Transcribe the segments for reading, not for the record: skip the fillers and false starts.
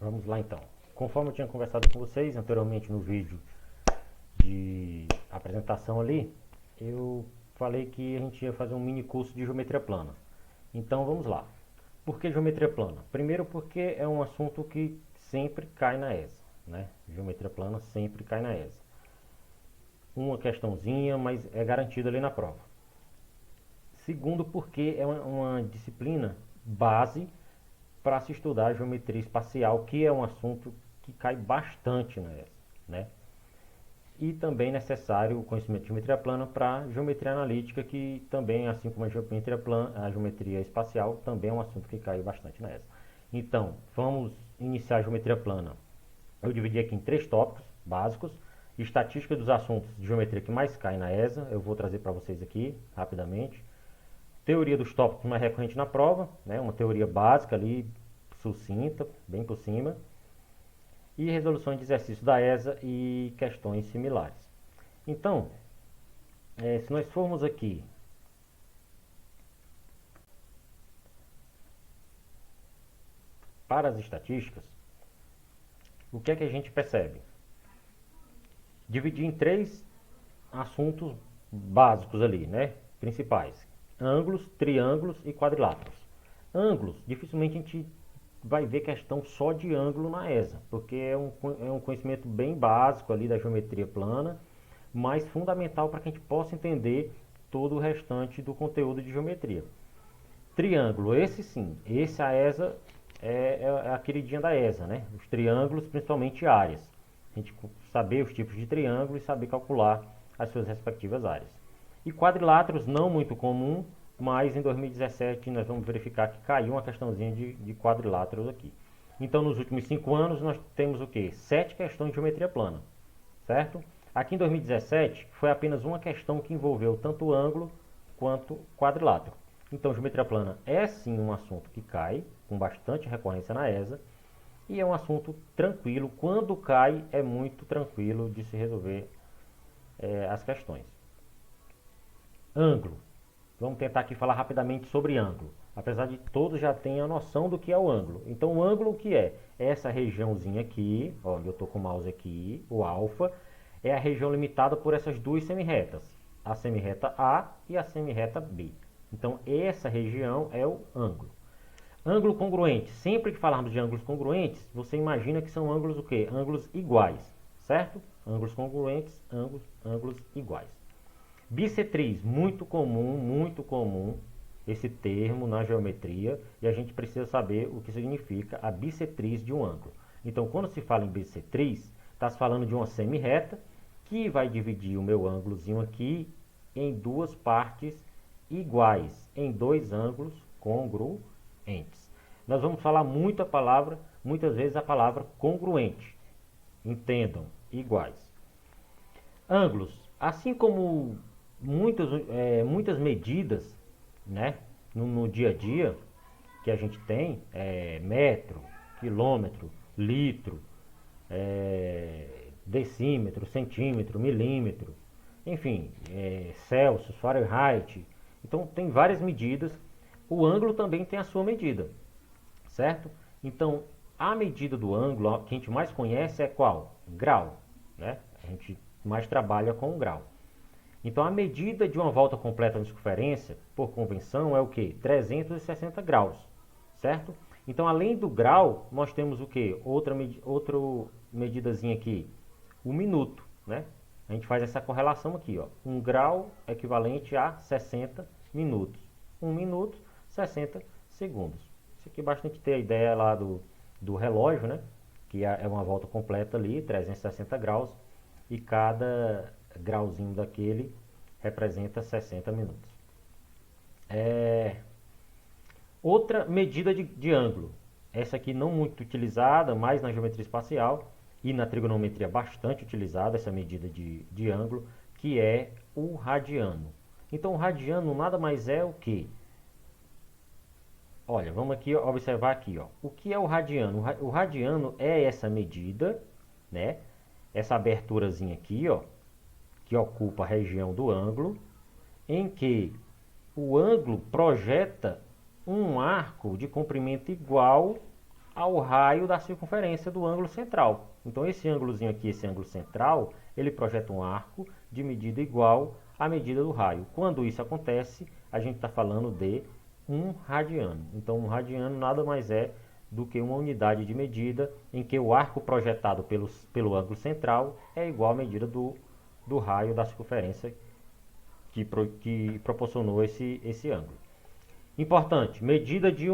Vamos lá então. Conforme eu tinha conversado com vocês anteriormente no vídeo de apresentação ali, eu falei que a gente ia fazer um mini curso de geometria plana. Então vamos lá. Por que geometria plana? Primeiro porque é um assunto que sempre cai na ESA, né? Geometria plana sempre cai na ESA. Uma questãozinha, mas é garantido ali na prova. Segundo porque é uma disciplina base para se estudar geometria espacial, que é um assunto que cai bastante na ESA, né? E também necessário o conhecimento de geometria plana para geometria analítica, que também, assim como a geometria plana, a geometria espacial, também é um assunto que cai bastante na ESA. Então, vamos iniciar a geometria plana. Eu dividi aqui em 3 tópicos básicos. Estatística dos assuntos de geometria que mais caem na ESA, eu vou trazer para vocês aqui rapidamente. Teoria dos tópicos mais recorrente na prova, né? Uma teoria básica ali, sucinta, bem por cima. E resolução de exercícios da ESA e questões similares. Então, se nós formos aqui para as estatísticas, o que é que a gente percebe? Dividir em 3 assuntos básicos ali, né? Principais: ângulos, triângulos e quadriláteros. Ângulos, dificilmente a gente vai ver questão só de ângulo na ESA, porque é um conhecimento bem básico ali da geometria plana, mas fundamental para que a gente possa entender todo o restante do conteúdo de geometria. Triângulo, esse sim, esse a ESA é a queridinha da ESA, né? Os triângulos, principalmente áreas. A gente saber os tipos de triângulo e saber calcular as suas respectivas áreas. E quadriláteros, não muito comum, mas em 2017 nós vamos verificar que caiu uma questãozinha de quadriláteros aqui. Então, nos últimos 5 anos, nós temos o quê? 7 questões de geometria plana, certo? Aqui em 2017, foi apenas uma questão que envolveu tanto ângulo quanto quadrilátero. Então, geometria plana é sim um assunto que cai, com bastante recorrência na ESA, e é um assunto tranquilo. Quando cai, é muito tranquilo de se resolver as questões. Ângulo. Vamos tentar aqui falar rapidamente sobre ângulo. Apesar de todos já terem a noção do que é o ângulo. Então, o ângulo o que é? É essa regiãozinha aqui, onde eu estou com o mouse aqui, o alfa, é a região limitada por essas duas semirretas. A semirreta A e a semirreta B. Então, essa região é o ângulo. Ângulo congruente. Sempre que falarmos de ângulos congruentes, você imagina que são ângulos o quê? Ângulos iguais, certo? Ângulos congruentes, ângulos iguais. Bissetriz, muito comum esse termo na geometria, e a gente precisa saber o que significa a bissetriz de um ângulo. Então, quando se fala em bissetriz, está se falando de uma semirreta que vai dividir o meu ângulozinho aqui em 2 partes iguais, em 2 ângulos congruentes. Nós vamos falar muitas vezes a palavra congruente. Entendam, iguais. Ângulos, assim como muitas medidas, né, no dia a dia que a gente tem, metro, quilômetro, litro, decímetro, centímetro, milímetro, enfim, Celsius, Fahrenheit. Então tem várias medidas. O ângulo também tem a sua medida, certo? Então a medida do ângulo que a gente mais conhece é qual? Grau, né? A gente mais trabalha com o grau. Então a medida de uma volta completa na circunferência, por convenção, é o que? 360 graus, certo? Então além do grau, nós temos o que? Outra medidazinha aqui, o minuto, né? A gente faz essa correlação aqui, ó. 1 grau equivalente a 60 minutos. 1 minuto, 60 segundos. Isso aqui basta a gente ter a ideia lá do relógio, né? Que é uma volta completa ali, 360 graus. E cada grauzinho daquele representa 60 minutos. Outra medida de ângulo. Essa aqui não muito utilizada, mas na geometria espacial e na trigonometria bastante utilizada, essa medida de ângulo, que é o radiano. Então o radiano nada mais é o que? Olha, vamos aqui observar aqui, ó. O que é o radiano? O radiano é essa medida, né? Essa aberturazinha aqui, ó, que ocupa a região do ângulo, em que o ângulo projeta um arco de comprimento igual ao raio da circunferência do ângulo central. Então esse ângulozinho aqui, esse ângulo central, ele projeta um arco de medida igual à medida do raio. Quando isso acontece, a gente está falando de 1 radiano. Então 1 radiano nada mais é do que uma unidade de medida em que o arco projetado pelo ângulo central é igual à medida do raio da circunferência que proporcionou esse ângulo. Importante, medida de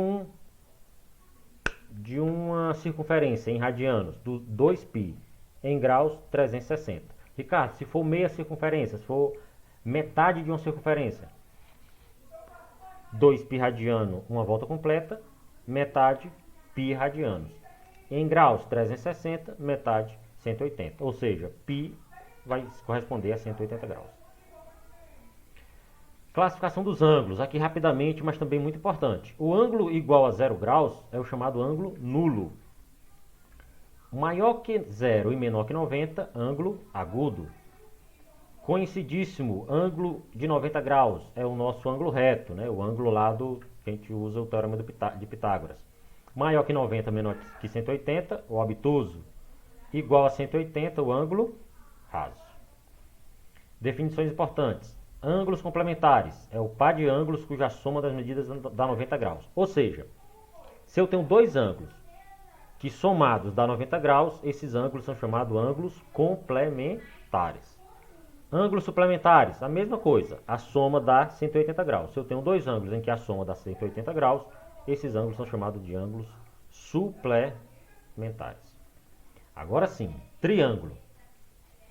uma circunferência em radianos, do 2π, em graus 360. Ricardo, se for meia circunferência, se for metade de uma circunferência, 2π radiano, uma volta completa, metade π radianos. Em graus 360, metade 180, ou seja, π vai corresponder a 180 graus. Classificação dos ângulos, aqui rapidamente, mas também muito importante. O ângulo igual a 0 graus é o chamado ângulo nulo. Maior que 0 e menor que 90, ângulo agudo. Conhecidíssimo, ângulo de 90 graus é o nosso ângulo reto, né? O ângulo lá que a gente usa o teorema de Pitágoras. Maior que 90, menor que 180, o obtuso. Igual a 180, o ângulo raso. Definições importantes. Ângulos complementares é o par de ângulos cuja soma das medidas dá 90 graus. Ou seja, se eu tenho dois ângulos que somados dá 90 graus, esses ângulos são chamados ângulos complementares. Ângulos suplementares, a mesma coisa, a soma dá 180 graus. Se eu tenho dois ângulos em que a soma dá 180 graus, esses ângulos são chamados de ângulos suplementares. Agora sim, triângulo.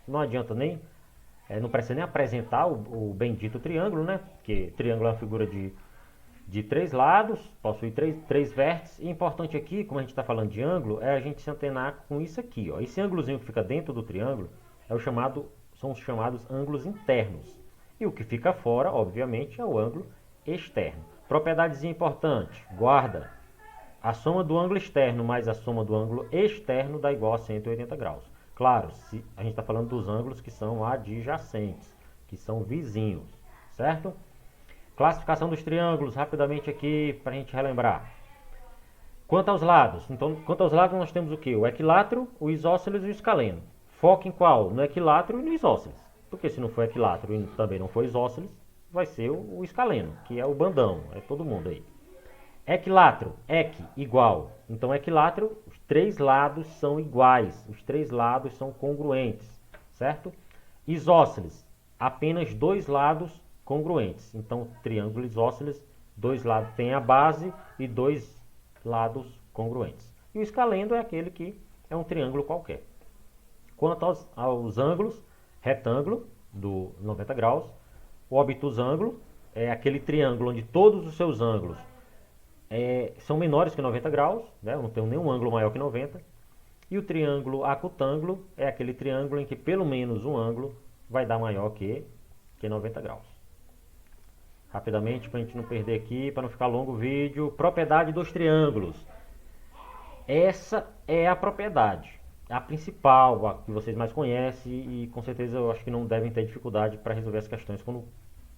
Não adianta não precisa nem apresentar o bendito triângulo, né? Porque triângulo é uma figura de três lados, possui três vértices. E importante aqui, como a gente está falando de ângulo, é a gente se antenar com isso aqui. Ó. Esse ângulozinho que fica dentro do triângulo são os chamados ângulos internos. E o que fica fora, obviamente, é o ângulo externo. Propriedadezinha importante, guarda. A soma do ângulo externo mais a soma do ângulo externo dá igual a 180 graus. Claro, se a gente está falando dos ângulos que são adjacentes, que são vizinhos, certo? Classificação dos triângulos, rapidamente aqui para a gente relembrar. Quanto aos lados, nós temos o que? O equilátero, o isósceles e o escaleno. Foca em qual? No equilátero e no isósceles. Porque se não for equilátero e também não for isósceles, vai ser o escaleno, que é o bandão, é todo mundo aí. Equilátero, igual. Então, equilátero, os três lados são iguais, os três lados são congruentes, certo? Isósceles, apenas dois lados congruentes. Então, triângulo isósceles, dois lados tem a base e dois lados congruentes. E o escaleno é aquele que é um triângulo qualquer. Quanto aos ângulos, retângulo, do 90 graus, o obtusângulo é aquele triângulo onde todos os seus ângulos são menores que 90 graus, né? Eu não tenho nenhum ângulo maior que 90. E o triângulo acutângulo é aquele triângulo em que pelo menos um ângulo vai dar maior que 90 graus. Rapidamente, para a gente não perder aqui, para não ficar longo o vídeo, propriedade dos triângulos. Essa é a propriedade, a principal, a que vocês mais conhecem e com certeza eu acho que não devem ter dificuldade para resolver as questões quando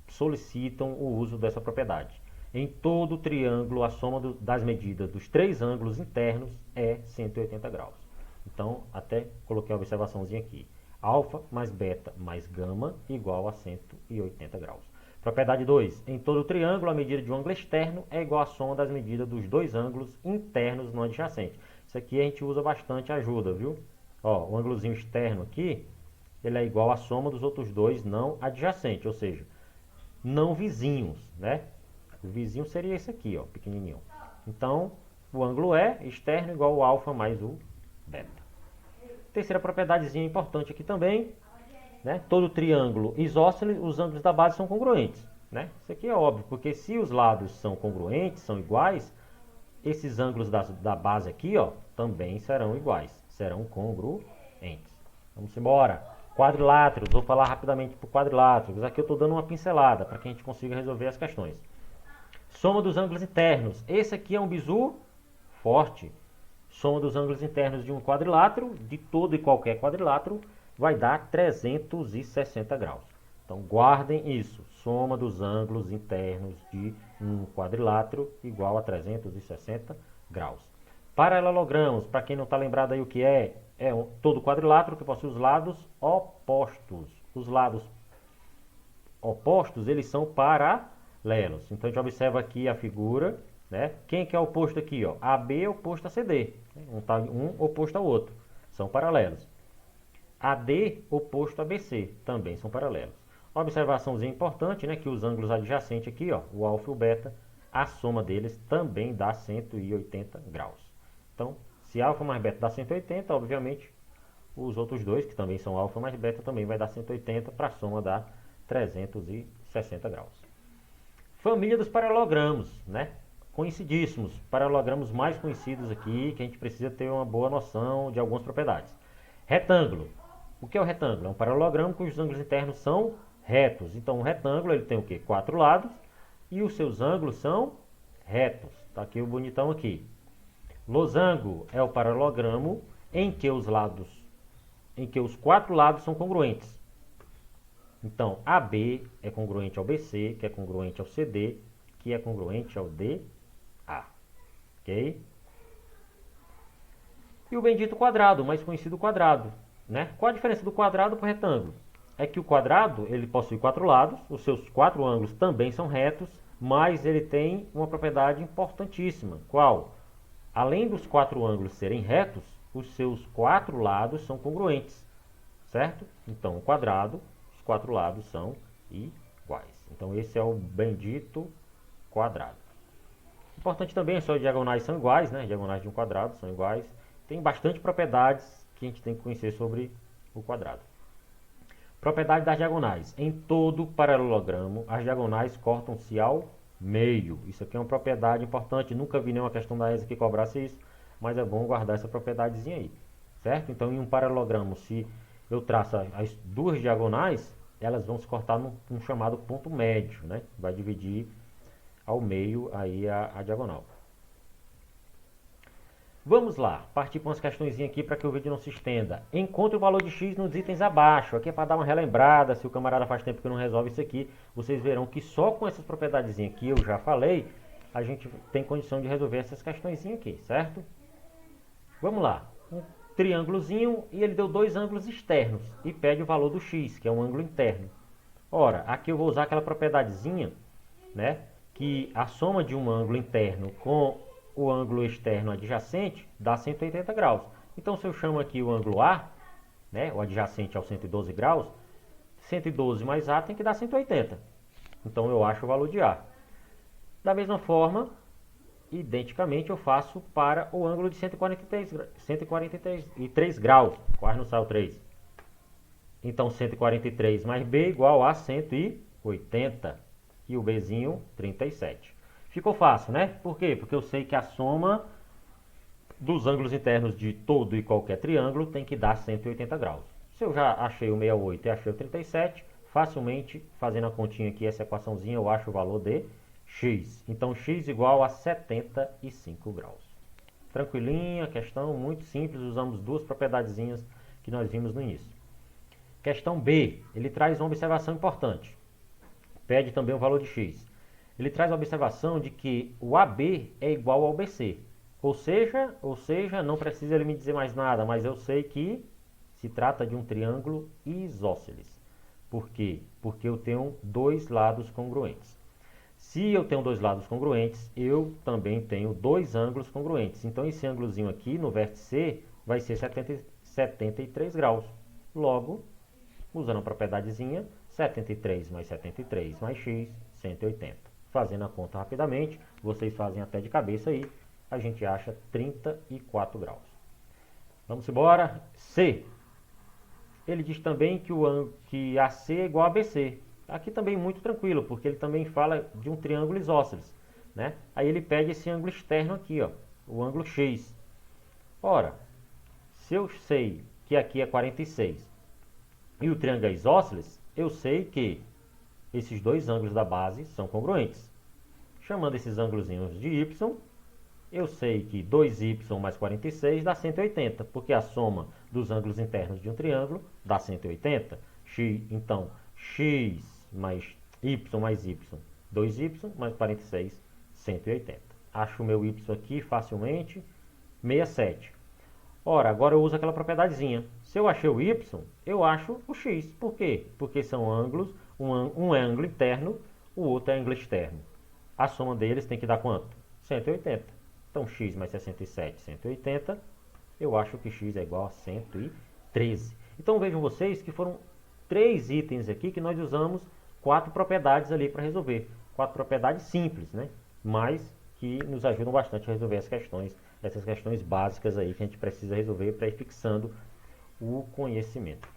solicitam o uso dessa propriedade. Em todo triângulo, a soma das medidas dos três ângulos internos é 180 graus. Então, até coloquei uma observaçãozinha aqui. Alfa mais beta mais gama igual a 180 graus. Propriedade 2. Em todo triângulo, a medida de um ângulo externo é igual à soma das medidas dos dois ângulos internos no adjacente. Isso aqui a gente usa bastante ajuda, viu? Ó, o ângulozinho externo aqui, ele é igual à soma dos outros dois não adjacentes, ou seja, não vizinhos, né? O vizinho seria esse aqui, ó, pequenininho. Então, o ângulo externo igual ao alfa mais o beta. Terceira propriedadezinha importante aqui também, né? Todo triângulo isósceles, os ângulos da base são congruentes, né? Isso aqui é óbvio, porque se os lados são congruentes, são iguais, esses ângulos da base aqui, ó, também serão iguais, serão congruentes. Vamos embora. Quadriláteros, vou falar rapidamente para o quadriláteros. Aqui eu estou dando uma pincelada para que a gente consiga resolver as questões. Soma dos ângulos internos. Esse aqui é um bizu forte. Soma dos ângulos internos de um quadrilátero, de todo e qualquer quadrilátero, vai dar 360 graus. Então, guardem isso. Soma dos ângulos internos de um quadrilátero igual a 360 graus. Paralelogramos, para quem não está lembrado aí o que é todo quadrilátero que possui os lados opostos. Os lados opostos, eles são paralelos. Então a gente observa aqui a figura, né? Quem que é oposto aqui, ó? AB é oposto a CD. Um oposto ao outro. São paralelos. AD oposto a BC, também são paralelos. Uma observaçãozinha importante, né, que os ângulos adjacentes aqui, ó, o alfa e o beta, a soma deles também dá 180 graus. Então, se alfa mais beta dá 180, obviamente, os outros dois, que também são alfa mais beta, também vai dar 180, para a soma dar 360 graus. Família dos paralelogramos, né? Conhecidíssimos, paralelogramos mais conhecidos aqui, que a gente precisa ter uma boa noção de algumas propriedades. Retângulo. O que é o retângulo? É um paralelogramo cujos ângulos internos são retos. Então, um retângulo ele tem o quê? 4 lados e os seus ângulos são retos. Tá aqui o bonitão aqui. Losango é o paralelogramo em que os 4 lados são congruentes. Então, AB é congruente ao BC, que é congruente ao CD, que é congruente ao DA. Ok? E o bendito quadrado, mais conhecido quadrado, né? Qual a diferença do quadrado para o retângulo? É que o quadrado ele possui 4 lados, os seus 4 ângulos também são retos, mas ele tem uma propriedade importantíssima. Qual? Além dos 4 ângulos serem retos, os seus 4 lados são congruentes, certo? Então, o quadrado, os 4 lados são iguais. Então, esse é o bendito quadrado. Importante também, as diagonais são iguais, né? Diagonais de um quadrado são iguais. Tem bastante propriedades que a gente tem que conhecer sobre o quadrado. Propriedade das diagonais. Em todo paralelogramo, as diagonais cortam-se ao meio. Isso aqui é uma propriedade importante. Nunca vi nenhuma questão da ESA que cobrasse isso, mas é bom guardar essa propriedadezinha aí. Certo? Então, em um paralelogramo, se eu traço as duas diagonais, elas vão se cortar num chamado ponto médio, né? Vai dividir ao meio aí a diagonal. Vamos lá, partir para umas questõezinhas aqui para que o vídeo não se estenda. Encontre o valor de x nos itens abaixo. Aqui é para dar uma relembrada, se o camarada faz tempo que não resolve isso aqui, vocês verão que só com essas propriedadezinhas que eu já falei, a gente tem condição de resolver essas questõezinhas aqui, certo? Vamos lá, um triângulozinho e ele deu dois ângulos externos e pede o valor do x, que é um ângulo interno. Ora, aqui eu vou usar aquela propriedadezinha, né, que a soma de um ângulo interno com o ângulo externo adjacente dá 180 graus. Então, se eu chamo aqui o ângulo A, né, o adjacente ao 112 graus, 112 mais A tem que dar 180. Então, eu acho o valor de A. Da mesma forma, identicamente, eu faço para o ângulo de 143 graus. Quase não sai o 3. Então, 143 mais B igual a 180. E o Bzinho, 37. Ficou fácil, né? Por quê? Porque eu sei que a soma dos ângulos internos de todo e qualquer triângulo tem que dar 180 graus. Se eu já achei o 68 e achei o 37, facilmente, fazendo a continha aqui, essa equaçãozinha, eu acho o valor de x. Então, x igual a 75 graus. Tranquilinha, questão muito simples, usamos duas propriedadezinhas que nós vimos no início. Questão B, ele traz uma observação importante. Pede também o valor de x. Ele traz a observação de que o AB é igual ao BC. Ou seja, não precisa ele me dizer mais nada, mas eu sei que se trata de um triângulo isósceles. Por quê? Porque eu tenho dois lados congruentes. Se eu tenho dois lados congruentes, eu também tenho dois ângulos congruentes. Então, esse ângulozinho aqui no vértice C vai ser 73 graus. Logo, usando a propriedadezinha, 73 mais 73 mais x, 180. Fazendo a conta rapidamente, vocês fazem até de cabeça aí, a gente acha 34 graus. Vamos embora. C. Ele diz também que AC é igual a BC. Aqui também muito tranquilo, porque ele também fala de um triângulo isósceles, né? Aí ele pede esse ângulo externo aqui, ó, o ângulo X. Ora, se eu sei que aqui é 46 e o triângulo é isósceles, eu sei que esses dois ângulos da base são congruentes. Chamando esses ângulos de y, eu sei que 2y mais 46 dá 180, porque a soma dos ângulos internos de um triângulo dá 180. Então, x mais y, 2y mais 46, 180. Acho o meu y aqui facilmente. 67. Ora, agora eu uso aquela propriedadezinha. Se eu achei o y, eu acho o x. Por quê? Porque são ângulos, um é ângulo interno, o outro é ângulo externo. A soma deles tem que dar quanto? 180. Então, x mais 67, 180. Eu acho que x é igual a 113. Então, vejam vocês que foram 3 itens aqui que nós usamos 4 propriedades ali para resolver. 4 propriedades simples, né? Mas que nos ajudam bastante a resolver essas questões básicas aí que a gente precisa resolver para ir fixando o conhecimento.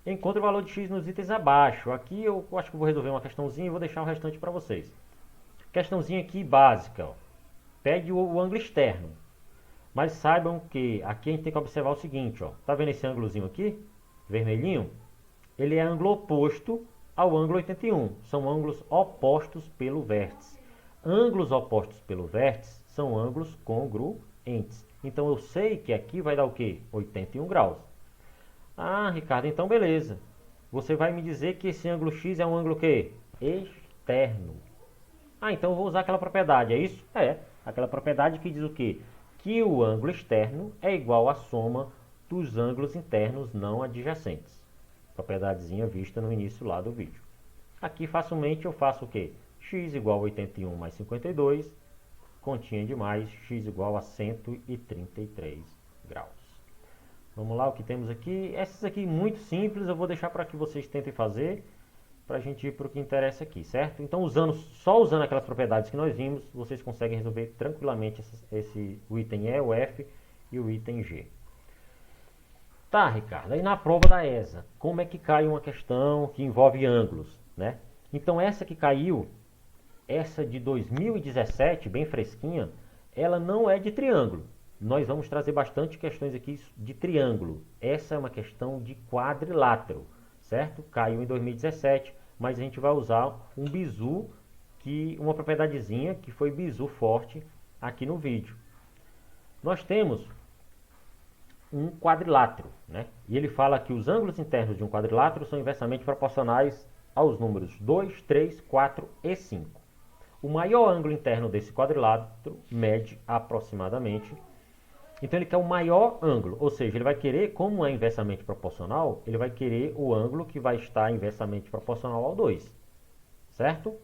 Encontre o valor de x nos itens abaixo. Aqui eu acho que vou resolver uma questãozinha e vou deixar o restante para vocês. Questãozinha aqui básica. Ó. Pegue o ângulo externo. Mas saibam que aqui a gente tem que observar o seguinte. Ó. Tá vendo esse ângulozinho aqui? Vermelhinho? Ele é ângulo oposto ao ângulo 81. São ângulos opostos pelo vértice. Ângulos opostos pelo vértice são ângulos congruentes. Então eu sei que aqui vai dar o quê? 81 graus. Ah, Ricardo, então beleza. Você vai me dizer que esse ângulo x é um ângulo o quê? Externo. Ah, então eu vou usar aquela propriedade, é isso? É, aquela propriedade que diz o quê? Que o ângulo externo é igual à soma dos ângulos internos não adjacentes. Propriedadezinha vista no início lá do vídeo. Aqui facilmente eu faço o quê? X igual a 81 mais 52, continha de mais, x igual a 133 graus. Vamos lá, o que temos aqui? Essas aqui muito simples, eu vou deixar para que vocês tentem fazer, para a gente ir para o que interessa aqui, certo? Então, só usando aquelas propriedades que nós vimos, vocês conseguem resolver tranquilamente o item E, o F e o item G. Tá, Ricardo, aí na prova da ESA, como é que cai uma questão que envolve ângulos, né? Então, essa que caiu, essa de 2017, bem fresquinha, ela não é de triângulo. Nós vamos trazer bastante questões aqui de triângulo. Essa é uma questão de quadrilátero, certo? Caiu em 2017, mas a gente vai usar um bizu, uma propriedadezinha que foi bizu forte aqui no vídeo. Nós temos um quadrilátero, né? E ele fala que os ângulos internos de um quadrilátero são inversamente proporcionais aos números 2, 3, 4 e 5. O maior ângulo interno desse quadrilátero mede aproximadamente. Então ele quer o maior ângulo, ou seja, ele vai querer, como é inversamente proporcional, ele vai querer o ângulo que vai estar inversamente proporcional ao 2. Certo?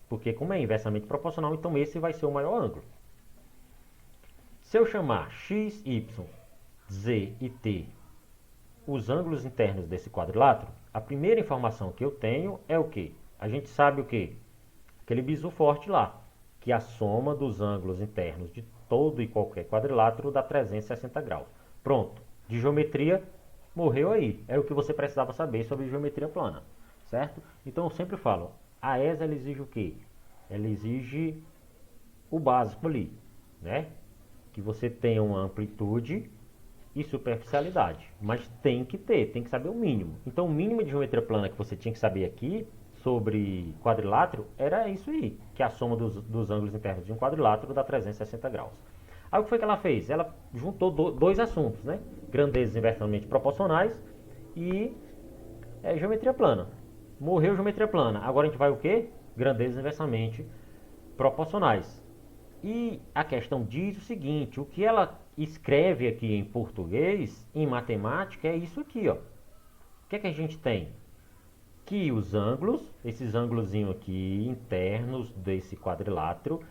Porque como é inversamente proporcional, então esse vai ser o maior ângulo. Se eu chamar x, y, z e t os ângulos internos desse quadrilátero, a primeira informação que eu tenho é o quê? A gente sabe o quê? Aquele bizu forte lá, que a soma dos ângulos internos de todo e qualquer quadrilátero dá 360 graus. Pronto, de geometria morreu aí. É o que você precisava saber sobre geometria plana, certo? Então eu sempre falo, a ESA ela exige o quê? Ela exige o básico ali, né? Que você tenha uma amplitude e superficialidade, mas tem que saber o mínimo. Então o mínimo de geometria plana que você tinha que saber aqui sobre quadrilátero era isso aí, que a soma dos ângulos internos de um quadrilátero dá 360 graus. Aí o que foi que ela fez? Ela juntou dois assuntos, né? Grandezas inversamente proporcionais e geometria plana. Morreu geometria plana. Agora a gente vai o quê? Grandezas inversamente proporcionais. E a questão diz o seguinte, o que ela escreve aqui em português, em matemática, é isso aqui, ó. O que é que a gente tem? Que os ângulos, esses ângulozinhos aqui internos desse quadrilátero,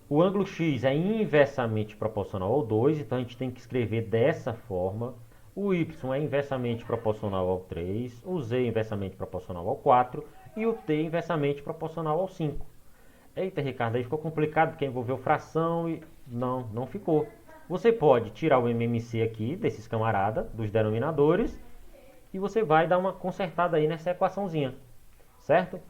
o ângulo x é inversamente proporcional ao 2, então a gente tem que escrever dessa forma. O y é inversamente proporcional ao 3, o z é inversamente proporcional ao 4 e o t é inversamente proporcional ao 5. Eita, Ricardo, aí ficou complicado porque envolveu fração e... Não ficou. Você pode tirar o MMC aqui, desses camarada, dos denominadores, e você vai dar uma consertada aí nessa equaçãozinha, certo?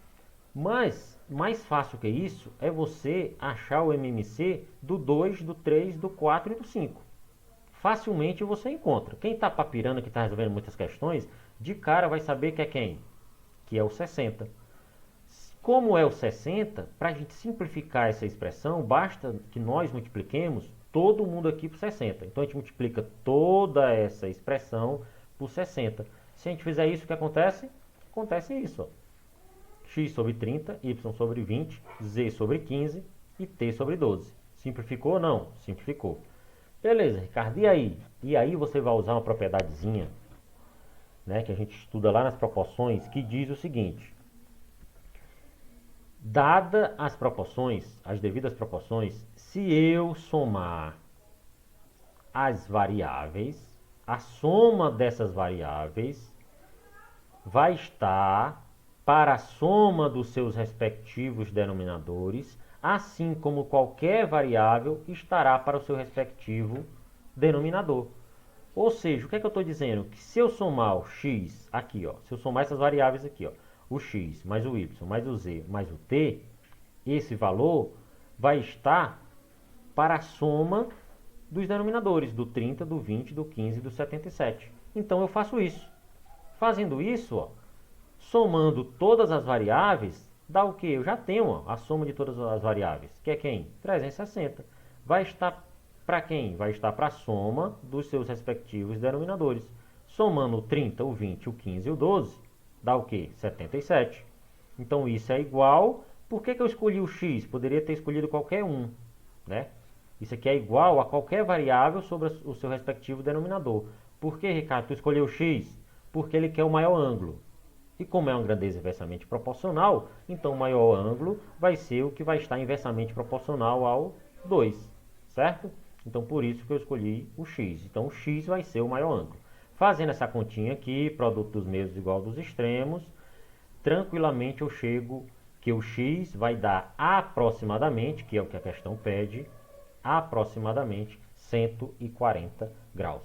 Mas, mais fácil que isso, é você achar o MMC do 2, do 3, do 4 e do 5. Facilmente você encontra. Quem está papirando, que está resolvendo muitas questões, de cara vai saber que é quem? Que é o 60. Como é o 60, para a gente simplificar essa expressão, basta que nós multipliquemos todo mundo aqui por 60. Então a gente multiplica toda essa expressão por 60. Se a gente fizer isso, o que acontece? Acontece isso. Ó. X sobre 30, Y sobre 20, Z sobre 15 e T sobre 12. Simplificou ou não? Simplificou. Beleza, Ricardo, e aí? E aí você vai usar uma propriedadezinha, né, que a gente estuda lá nas proporções, que diz o seguinte: dada as proporções, as devidas proporções, se eu somar as variáveis, a soma dessas variáveis vai estar para a soma dos seus respectivos denominadores, assim como qualquer variável estará para o seu respectivo denominador. Ou seja, o que é que eu estou dizendo? Que se eu somar o x aqui, ó, se eu somar essas variáveis aqui, ó, o x mais o y mais o z mais o t, esse valor vai estar para a soma dos denominadores, do 30, do 20, do 15 e do 77. Então eu faço isso. Fazendo isso, ó, somando todas as variáveis, dá o que? Eu já tenho ó, a soma de todas as variáveis, que é quem? 360. Vai estar para quem? Vai estar para a soma dos seus respectivos denominadores. Somando o 30, o 20, o 15 e o 12, dá o que? 77. Então isso é igual. Por que eu escolhi o x? Poderia ter escolhido qualquer um, né? Isso aqui é igual a qualquer variável sobre o seu respectivo denominador. Por que, Ricardo, tu escolheu o x? Porque ele quer o maior ângulo. E como é uma grandeza inversamente proporcional, então o maior ângulo vai ser o que vai estar inversamente proporcional ao 2, certo? Então por isso que eu escolhi o x. Então o x vai ser o maior ângulo. Fazendo essa continha aqui, produto dos meios igual dos extremos, tranquilamente eu chego que o x vai dar aproximadamente, que é o que a questão pede, aproximadamente 140 graus.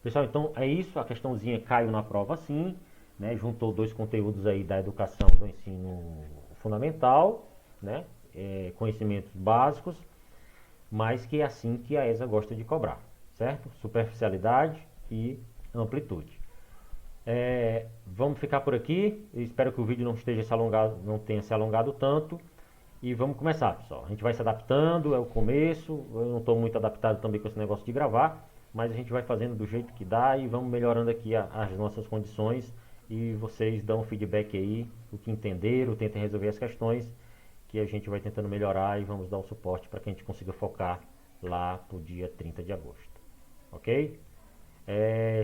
Pessoal, então é isso, a questãozinha caiu na prova assim, né? Juntou dois conteúdos aí da educação do ensino fundamental, né? Conhecimentos básicos, mas que é assim que a ESA gosta de cobrar, certo? Superficialidade e amplitude. Vamos ficar por aqui. Eu espero que o vídeo não tenha se alongado tanto. E vamos começar, pessoal. A gente vai se adaptando, é o começo. Eu não estou muito adaptado também com esse negócio de gravar, mas a gente vai fazendo do jeito que dá e vamos melhorando aqui as nossas condições. E vocês dão feedback aí, o que entenderam, tentem resolver as questões, que a gente vai tentando melhorar e vamos dar o suporte para que a gente consiga focar lá para o dia 30 de agosto. Ok?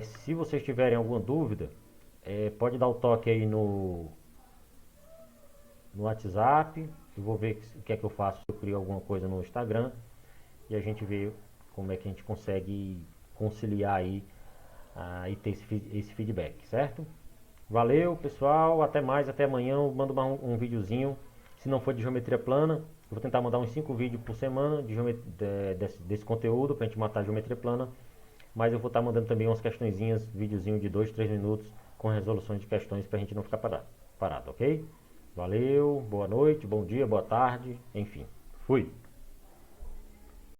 Se vocês tiverem alguma dúvida, pode dar o toque aí no WhatsApp. Eu vou ver o que é que eu faço, se eu crio alguma coisa no Instagram e a gente vê como é que a gente consegue conciliar aí e ter esse feedback, certo? Valeu, pessoal, até mais, até amanhã. Eu mando um videozinho, se não for de geometria plana, eu vou tentar mandar uns 5 vídeos por semana desse conteúdo pra gente matar a geometria plana, mas eu vou estar mandando também umas questõezinhas, videozinho de 2, 3 minutos com resoluções de questões pra gente não ficar parado, ok? Valeu, boa noite, bom dia, boa tarde, enfim. Fui!